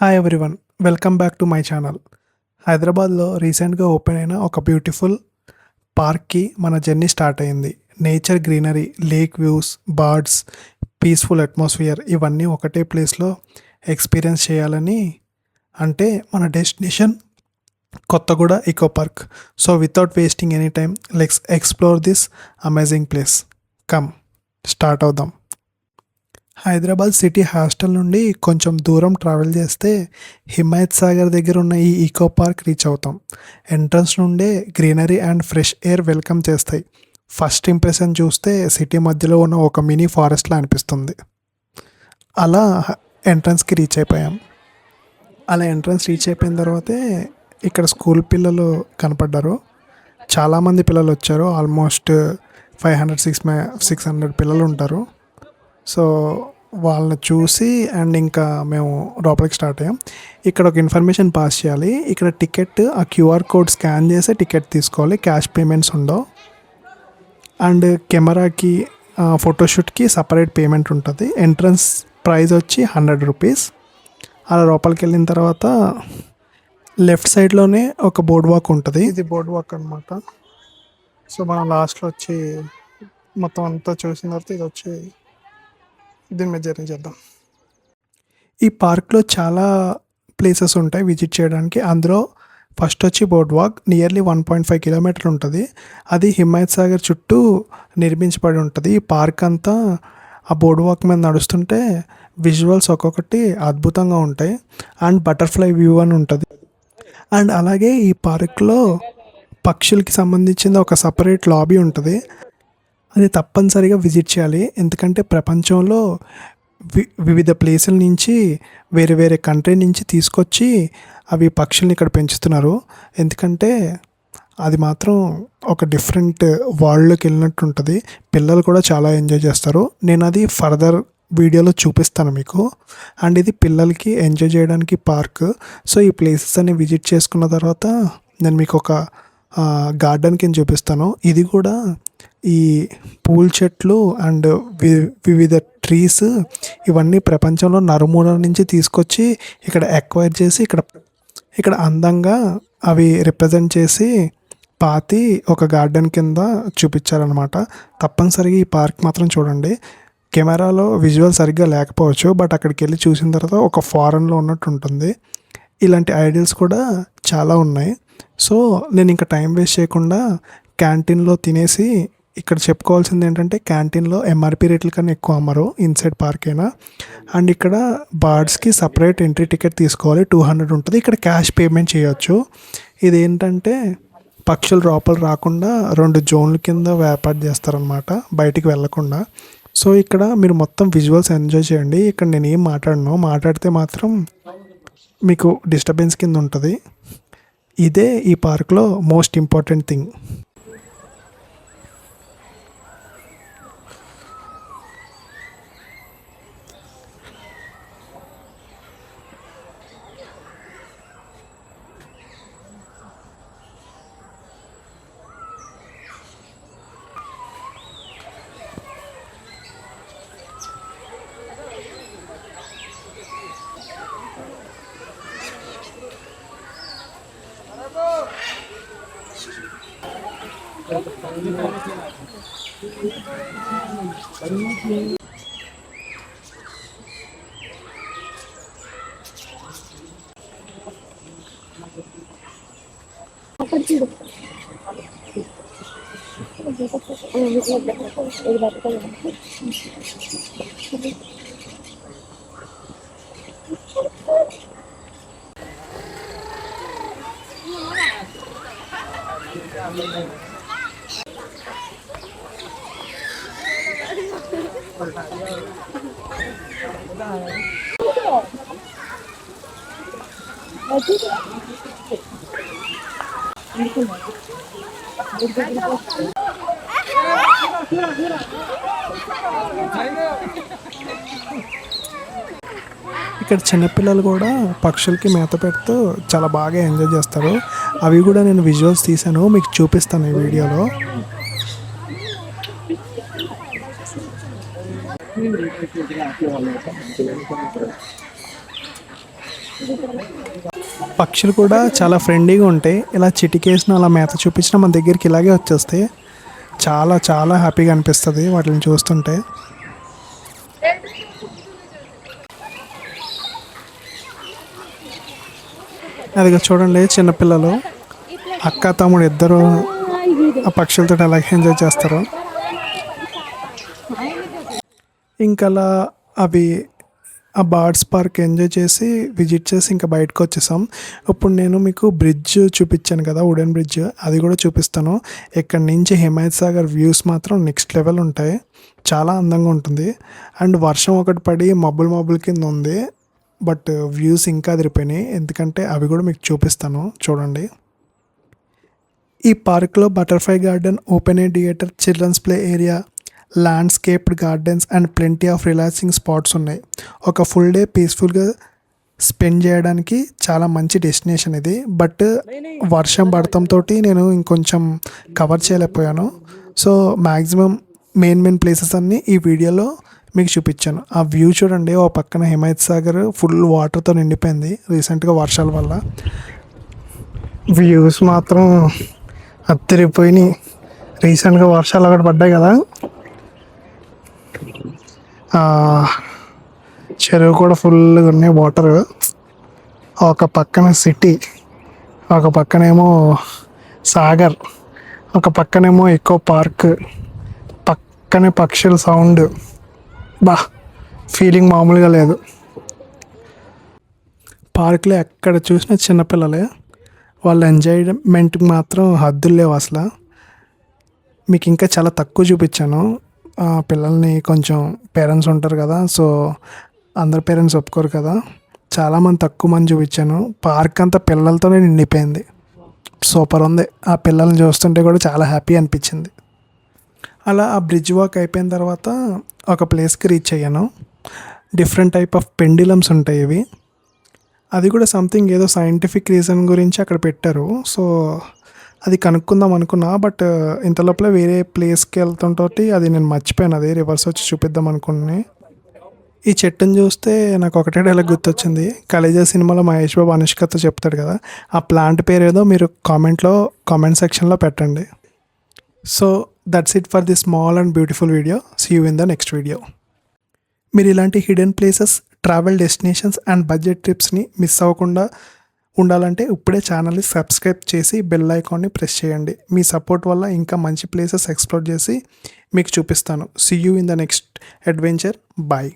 Hi everyone, welcome back to my channel. హైదరాబాద్లో రీసెంట్గా open అయిన ఒక బ్యూటిఫుల్ పార్క్కి మన జర్నీ స్టార్ట్ అయింది. Nature, greenery, lake views, birds, peaceful atmosphere ఇవన్నీ ఒకటే ప్లేస్లో ఎక్స్పీరియన్స్ చేయాలని. అంటే మన destination Kothaguda eco park. So without wasting any time, let's explore this amazing place. Come start అవుదాం. హైదరాబాద్ సిటీ హాస్టల్ నుండి కొంచెం దూరం ట్రావెల్ చేస్తే హిమాయత్ సాగర్ దగ్గర ఉన్న ఈ ఈకో పార్క్ రీచ్ అవుతాం. ఎంట్రన్స్ నుండే greenery and fresh air welcome చేస్తాయి. ఫస్ట్ ఇంప్రెషన్ చూస్తే సిటీ మధ్యలో ఉన్న ఒక మినీ ఫారెస్ట్లా అనిపిస్తుంది. అలా ఎంట్రన్స్కి రీచ్ అయిపోయాం. అలా ఎంట్రన్స్ రీచ్ అయిపోయిన తర్వాతే ఇక్కడ స్కూల్ పిల్లలు కనపడ్డారు. చాలామంది పిల్లలు వచ్చారు. ఆల్మోస్ట్ 500-600 పిల్లలు ఉంటారు. సో వాళ్ళని చూసి అండ్ ఇంకా మేము లోపలికి స్టార్ట్ అయ్యాం. ఇక్కడ ఒక ఇన్ఫర్మేషన్ పాస్ చేయాలి. ఇక్కడ టికెట్, ఆ క్యూఆర్ కోడ్ స్కాన్ చేసి టికెట్ తీసుకోవాలి. క్యాష్ పేమెంట్స్ ఉండవు. అండ్ కెమెరాకి, ఫోటోషూట్కి సపరేట్ పేమెంట్ ఉంటుంది. ఎంట్రన్స్ ప్రైస్ వచ్చి 100 రూపీస్. అలా లోపలికి వెళ్ళిన తర్వాత లెఫ్ట్ సైడ్లోనే ఒక బోర్డ్ వాక్ ఉంటుంది. ఇది బోర్డ్ వాక్ అనమాట. సో మనం లాస్ట్లో వచ్చి మొత్తం అంతా చూసిన తర్వాత ఇది వచ్చి దీని మీద జర్నీ చేద్దాం. ఈ పార్క్లో చాలా ప్లేసెస్ ఉంటాయి విజిట్ చేయడానికి. అందులో ఫస్ట్ వచ్చి బోర్డ్ వాక్. నియర్లీ 1.5 కిలోమీటర్ ఉంటుంది. అది హిమాయత్ సాగర్ చుట్టూ నిర్మించబడి ఉంటుంది. ఈ పార్క్ అంతా ఆ బోర్డ్ వాక్ మీద నడుస్తుంటే విజువల్స్ ఒక్కొక్కటి అద్భుతంగా ఉంటాయి. అండ్ బటర్ఫ్లై వ్యూ అని ఉంటుంది. అండ్ అలాగే ఈ పార్క్లో పక్షులకి సంబంధించిన ఒక సపరేట్ లాబీ ఉంటుంది. అది తప్పనిసరిగా విజిట్ చేయాలి. ఎందుకంటే ప్రపంచంలో వివిధ ప్లేసుల నుంచి, వేరే వేరే కంట్రీ నుంచి తీసుకొచ్చి అవి పక్షుల్ని ఇక్కడ పెంచుతున్నారు. ఎందుకంటే అది మాత్రం ఒక డిఫరెంట్ వరల్డ్లోకి వెళ్ళినట్టు ఉంటుంది. పిల్లలు కూడా చాలా ఎంజాయ్ చేస్తారు. నేను అది ఫర్దర్ వీడియోలో చూపిస్తాను మీకు. అండ్ ఇది పిల్లలకి ఎంజాయ్ చేయడానికి పార్క్. సో ఈ ప్లేసెస్ అన్ని విజిట్ చేసుకున్న తర్వాత నేను మీకు ఒక గార్డెన్ కింద చూపిస్తాను. ఇది కూడా ఈ పూల చెట్లు అండ్ వివిధ ట్రీస్ ఇవన్నీ ప్రపంచంలో నలుమూలల నుంచి తీసుకొచ్చి ఇక్కడ ఎక్వైర్ చేసి ఇక్కడ అందంగా అవి రిప్రజెంట్ చేసి పాతి ఒక గార్డెన్ కింద చూపించారనమాట. తప్పనిసరిగా ఈ పార్క్ మాత్రం చూడండి. కెమెరాలో విజువల్ సరిగ్గా లేకపోవచ్చు, బట్ అక్కడికి వెళ్ళి చూసిన తర్వాత ఒక ఫారెన్లో ఉన్నట్టు ఉంటుంది. ఇలాంటి ఐడియాస్ కూడా చాలా ఉన్నాయి. సో నేను ఇంకా టైం వేస్ట్ చేయకుండా క్యాంటీన్లో తినేసి, ఇక్కడ చెప్పుకోవాల్సింది ఏంటంటే క్యాంటీన్లో ఎంఆర్పి రేట్ల కన్నా ఎక్కువ అమ్మరు, ఇన్సైడ్ పార్క్ అయినా. అండ్ ఇక్కడ బర్డ్స్కి సపరేట్ ఎంట్రీ టికెట్ తీసుకోవాలి, 200 ఉంటుంది. ఇక్కడ క్యాష్ పేమెంట్ చేయొచ్చు. ఇదేంటంటే పక్షులు లోపల రాకుండా 2 జోన్ల కింద ఏర్పాటు చేస్తారనమాట, బయటికి వెళ్ళకుండా. సో ఇక్కడ మీరు మొత్తం విజువల్స్ ఎంజాయ్ చేయండి. ఇక్కడ నేను ఏం మాట్లాడితే మాత్రం మీకు డిస్టర్బెన్స్ కింద ఉంటుంది. ఇదే ఈ పార్క్లో మోస్ట్ ఇంపార్టెంట్ థింగ్. ఇక్కడ చిన్నపిల్లలు కూడా పక్షులకి మేత పెడుతూ చాలా బాగా ఎంజాయ్ చేస్తారు. అవి కూడా నేను విజువల్స్ తీసాను, మీకు చూపిస్తాను ఈ వీడియోలో. పక్షులు కూడా చాలా ఫ్రెండ్లీగా ఉంటాయి. ఇలా చిటికేసిన అలా మేత చూపించిన మన దగ్గరికి ఇలాగే వచ్చేస్తాయి. చాలా చాలా హ్యాపీగా అనిపిస్తుంది వాటిని చూస్తుంటే. అదిగో చూడండి, చిన్నపిల్లలు అక్క తమ్ముడు ఇద్దరు ఆ పక్షులతో అలాగే ఎంజాయ్ చేస్తారు. ఇంకా అలా అవి ఆ బర్డ్స్ పార్క్ ఎంజాయ్ చేసి విజిట్ చేసి ఇంకా బయటకు వచ్చేసాం. ఇప్పుడు నేను మీకు బ్రిడ్జ్ చూపించాను కదా, వుడెన్ బ్రిడ్జ్, అది కూడా చూపిస్తాను. ఇక్కడ నుంచి హిమాయత్ సాగర్ వ్యూస్ మాత్రం నెక్స్ట్ లెవెల్ ఉంటాయి. చాలా అందంగా ఉంటుంది. అండ్ వర్షం ఒకటి పడి మబ్బుల కింద ఉంది, బట్ వ్యూస్ ఇంకా అదిరిపోయినాయి. ఎందుకంటే అవి కూడా మీకు చూపిస్తాను, చూడండి. ఈ పార్క్లో butterfly garden, open air theatre, children's play area, landscaped gardens and plenty of relaxing spots ఉన్నాయి. ఒక ఫుల్ డే పీస్ఫుల్గా స్పెండ్ చేయడానికి చాలా మంచి డెస్టినేషన్ ఇది. బట్ వర్షం పడటంతో నేను ఇంకొంచెం కవర్ చేయలేకపోయాను. సో మ్యాక్సిమం మెయిన్ ప్లేసెస్ అన్నీ ఈ వీడియోలో మీకు చూపించాను. ఆ వ్యూ చూడండి, ఓ పక్కన హిమాయత్ సాగర్ ఫుల్ వాటర్తో నిండిపోయింది రీసెంట్గా వర్షాల వల్ల. వ్యూస్ మాత్రం అద్దరిపోయినాయి. రీసెంట్గా వర్షాలు అక్కడ పడ్డాయి కదా, చెరువు కూడా ఫుల్గా ఉన్నాయి వాటర్. ఒక పక్కన సిటీ, ఒక పక్కనేమో సాగర్, ఒక పక్కనేమో ఎకో పార్క్, పక్కనే పక్షుల సౌండ్. బా, ఫీలింగ్ మామూలుగా లేదు. పార్క్లో ఎక్కడ చూసినా చిన్నపిల్లలే, వాళ్ళ ఎంజాయ్మెంట్కి మాత్రం హద్దులు లేవు అసలు. మీకు ఇంకా చాలా తక్కువ చూపించాను. పిల్లల్ని కొంచెం పేరెంట్స్ ఉంటారు కదా, సో అందరు పేరెంట్స్ ఒప్పుకోరు కదా, చాలామంది తక్కువ మంది చూపించాను. పార్క్ అంతా పిల్లలతోనే నిండిపోయింది. సూపర్ ఉంది. ఆ పిల్లల్ని చూస్తుంటే కూడా చాలా హ్యాపీ అనిపించింది. అలా ఆ బ్రిడ్జ్ వాక్ అయిపోయిన తర్వాత ఒక ప్లేస్కి రీచ్ అయ్యాను. డిఫరెంట్ టైప్ ఆఫ్ పెండిలమ్స్ ఉంటాయి ఇవి. అది కూడా సంథింగ్ ఏదో సైంటిఫిక్ రీజన్ గురించి అక్కడ పెట్టారు. సో అది కనుక్కుందాం అనుకున్నా, బట్ ఇంతలోపల వేరే ప్లేస్కి వెళ్తుంటే అది నేను మర్చిపోయాను. అది రివర్స్ వచ్చి చూపిద్దాం అనుకుని. ఈ చెట్టుని చూస్తే నాకు ఒకటే డైలాగ్ గుర్తొచ్చింది. కలేజా సినిమాలో మహేష్ బాబు అనుష్కతో చెప్తాడు కదా, ఆ ప్లాంట్ పేరు ఏదో మీరు కామెంట్ సెక్షన్లో పెట్టండి. So that's it for this small and beautiful video. See you in the next video. మీరు ఇలాంటి hidden places, travel destinations and budget ట్రిప్స్ని మిస్ అవ్వకుండా ఉండాలంటే ఇప్పుడే ఛానల్ని సబ్స్క్రైబ్ చేసి బెల్ ఐకాన్ని ప్రెస్ చేయండి. మీ సపోర్ట్ వల్ల ఇంకా మంచి ప్లేసెస్ ఎక్స్ప్లోర్ చేసి మీకు చూపిస్తాను. See you in the next adventure. Bye.